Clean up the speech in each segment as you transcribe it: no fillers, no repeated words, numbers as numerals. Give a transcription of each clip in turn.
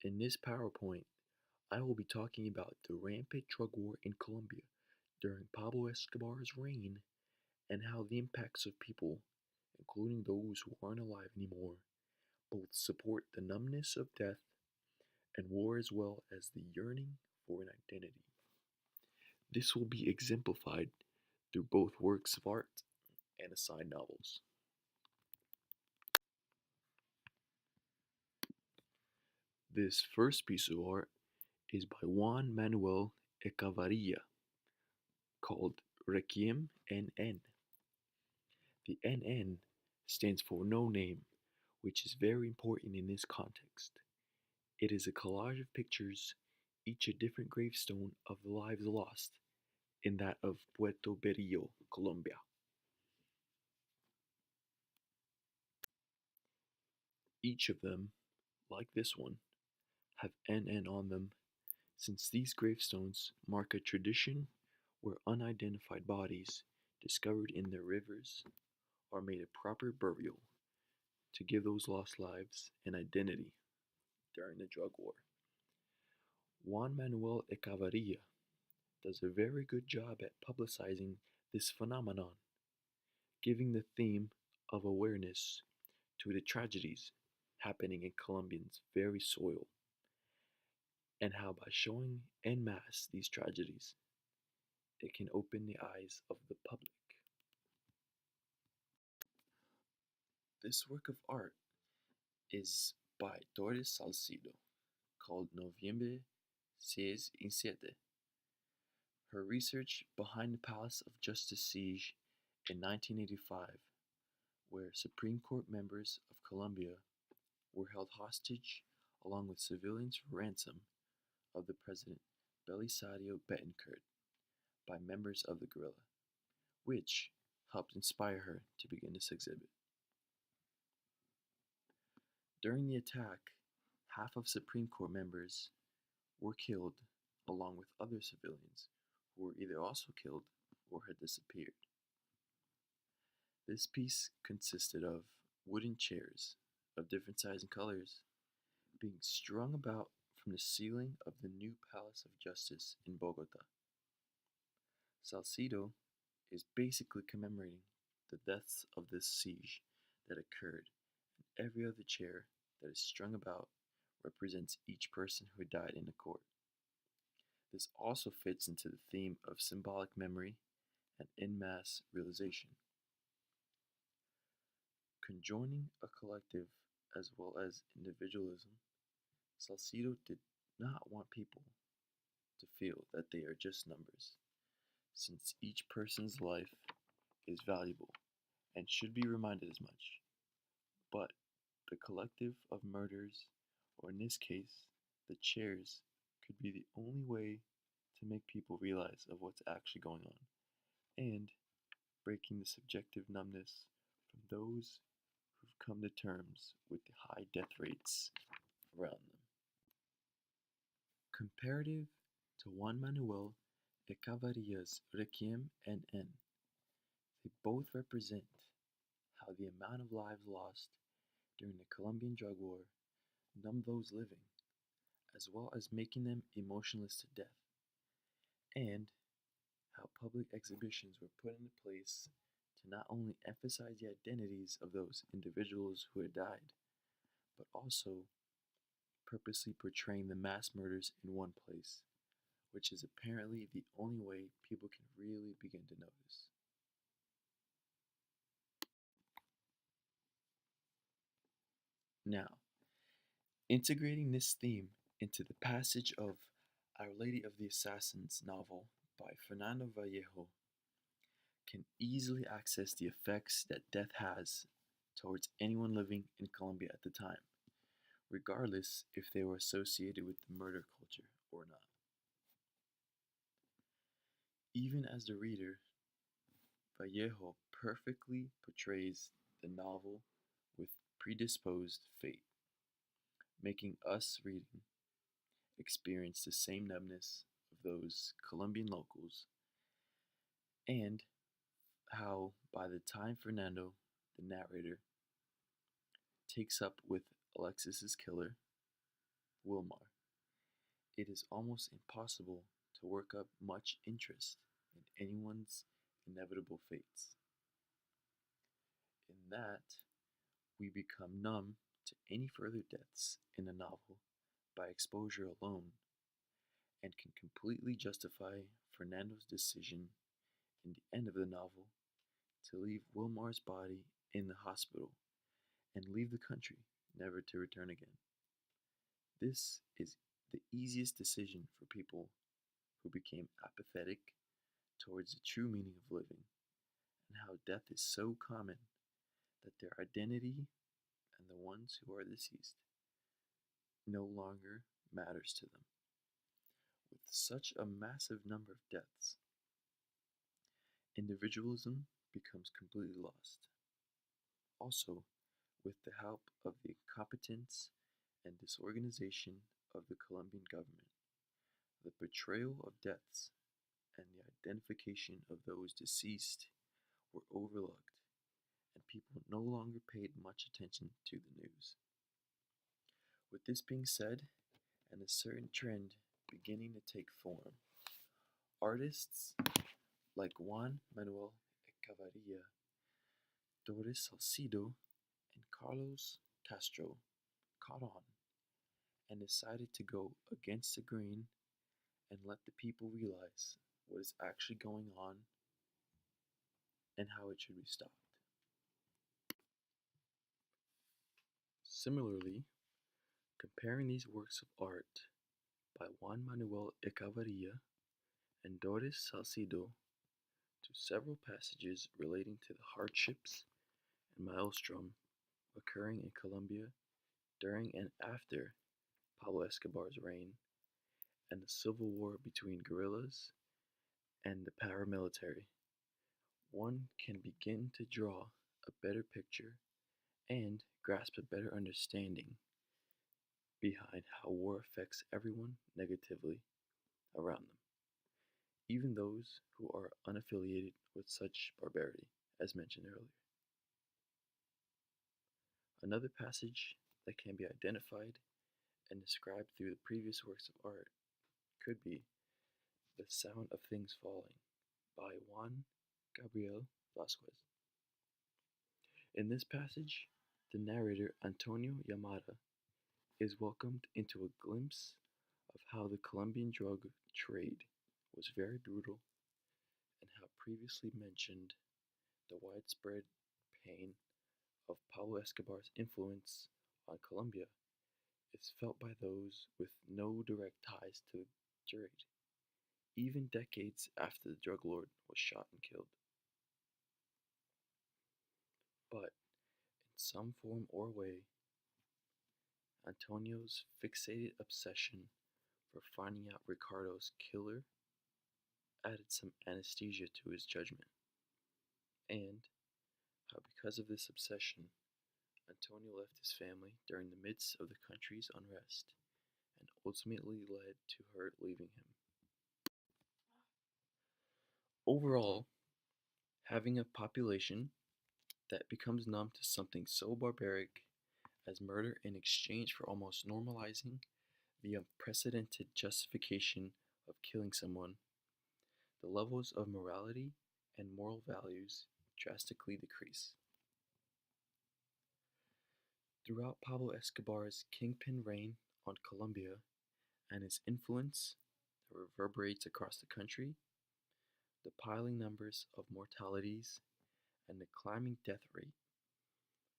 In this PowerPoint, I will be talking about the rampant drug war in Colombia during Pablo Escobar's reign and how the impacts of people, including those who aren't alive anymore, both support the numbness of death and war as well as the yearning for an identity. This will be exemplified through both works of art and assigned novels. This first piece of art is by Juan Manuel Echevarria called Requiem NN. The NN stands for no name, which is very important in this context. It is a collage of pictures, each a different gravestone of the lives lost in that of Puerto Berrio, Colombia. Each of them, like this one, have NN on them, since these gravestones mark a tradition where unidentified bodies discovered in their rivers are made a proper burial to give those lost lives an identity during the drug war. Juan Manuel Echevarria does a very good job at publicizing this phenomenon, giving the theme of awareness to the tragedies happening in Colombian's very soil, and how by showing en masse these tragedies, it can open the eyes of the public. This work of art is by Torres Salcido, called Noviembre 6 y 7. Her research behind the Palace of Justice siege in 1985, where Supreme Court members of Colombia were held hostage along with civilians for ransom of the president Belisario Betancourt by members of the guerrilla, which helped inspire her to begin this exhibit. During the attack, half of Supreme Court members were killed along with other civilians who were either also killed or had disappeared. This piece consisted of wooden chairs of different sizes and colors being strung about from the ceiling of the new Palace of Justice in Bogota. Salcido is basically commemorating the deaths of this siege that occurred, and every other chair that is strung about represents each person who died in the court. This also fits into the theme of symbolic memory and en masse realization. Conjoining a collective as well as individualism, Salcido did not want people to feel that they are just numbers, since each person's life is valuable and should be reminded as much. But the collective of murders, or in this case, the chairs, could be the only way to make people realize of what's actually going on, and breaking the subjective numbness from those who've come to terms with the high death rates around them. Comparative to Juan Manuel Echevarria's Requiem NN, they both represent how the amount of lives lost during the Colombian drug war numbed those living, as well as making them emotionless to death, and how public exhibitions were put into place to not only emphasize the identities of those individuals who had died, but also purposely portraying the mass murders in one place, which is apparently the only way people can really begin to notice. Now, integrating this theme into the passage of Our Lady of the Assassins novel by Fernando Vallejo can easily access the effects that death has towards anyone living in Colombia at the time, regardless if they were associated with the murder culture or not. Even as the reader, Vallejo perfectly portrays the novel with predisposed fate, making us reading experience the same numbness of those Colombian locals, and how by the time Fernando, the narrator, takes up with Alexis's killer, Wilmar. It is almost impossible to work up much interest in anyone's inevitable fates. In that, we become numb to any further deaths in a novel by exposure alone and can completely justify Fernando's decision in the end of the novel to leave Wilmar's body in the hospital and leave the country, never to return again. This is the easiest decision for people who became apathetic towards the true meaning of living and how death is so common that their identity and the ones who are deceased no longer matters to them. With such a massive number of deaths, individualism becomes completely lost. Also, with the help of the incompetence and disorganization of the Colombian government, the portrayal of deaths and the identification of those deceased were overlooked, and people no longer paid much attention to the news. With this being said, and a certain trend beginning to take form, artists like Juan Manuel Echevarria, Doris Salcido, and Carlos Castro caught on and decided to go against the grain and let the people realize what is actually going on and how it should be stopped. Similarly, comparing these works of art by Juan Manuel Echevarria and Doris Salcido to several passages relating to the hardships and maelstrom occurring in Colombia during and after Pablo Escobar's reign and the civil war between guerrillas and the paramilitary, one can begin to draw a better picture and grasp a better understanding behind how war affects everyone negatively around them, even those who are unaffiliated with such barbarity, as mentioned earlier. Another passage that can be identified and described through the previous works of art could be The Sound of Things Falling by Juan Gabriel Vasquez. In this passage, the narrator Antonio Yamada is welcomed into a glimpse of how the Colombian drug trade was very brutal and how previously mentioned the widespread pain of Pablo Escobar's influence on Colombia is felt by those with no direct ties to the trade, even decades after the drug lord was shot and killed. But in some form or way, Antonio's fixated obsession for finding out Ricardo's killer added some anesthesia to his judgment, and how because of this obsession, Antonio left his family during the midst of the country's unrest and ultimately led to her leaving him. Overall, having a population that becomes numb to something so barbaric as murder in exchange for almost normalizing the unprecedented justification of killing someone, the levels of morality and moral values drastically decrease. Throughout Pablo Escobar's kingpin reign on Colombia and his influence that reverberates across the country, the piling numbers of mortalities and the climbing death rate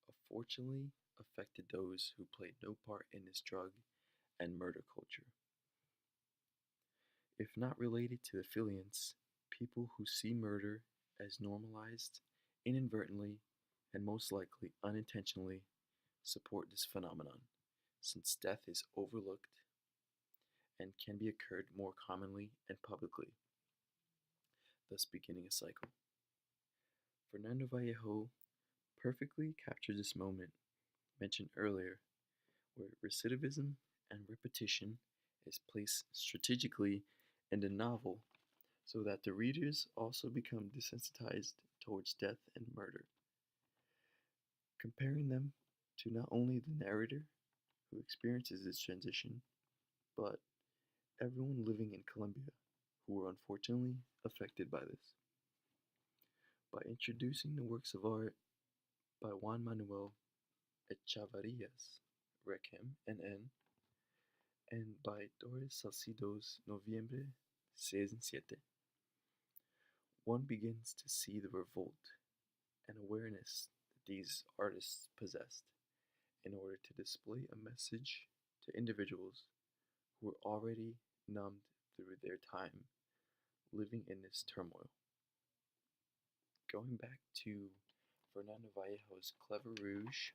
unfortunately affected those who played no part in this drug and murder culture. If not related to the affiliates, people who see murder as normalized inadvertently and most likely unintentionally support this phenomenon, since death is overlooked and can be occurred more commonly and publicly, thus beginning a cycle. Fernando Vallejo perfectly captures this moment mentioned earlier, where recidivism and repetition is placed strategically in the novel so that the readers also become desensitized towards death and murder, comparing them to not only the narrator who experiences this transition, but everyone living in Colombia who were unfortunately affected by this. By introducing the works of art by Juan Manuel Echavarrías Requiem N.N. and by Doris Salcido's Noviembre 6 and 7, one begins to see the revolt and awareness that these artists possessed in order to display a message to individuals who were already numbed through their time living in this turmoil. Going back to Fernando Vallejo's Clever Rouge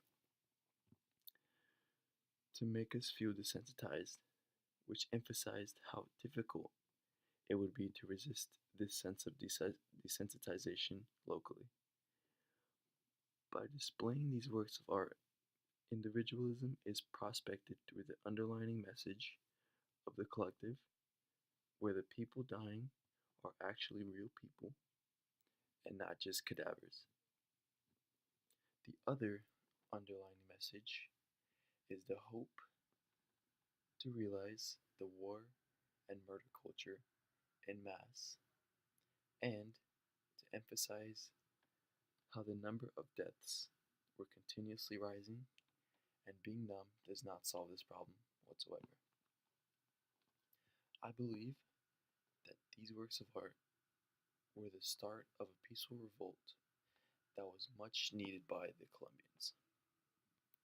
to make us feel desensitized, which emphasized how difficult it would be to resist this sense of desensitization locally. By displaying these works of art, individualism is prospected through the underlining message of the collective, where the people dying are actually real people and not just cadavers. The other underlying message is the hope to realize the war and murder culture en masse, and to emphasize how the number of deaths were continuously rising, and being numb does not solve this problem whatsoever. I believe that these works of art were the start of a peaceful revolt that was much needed by the Colombians.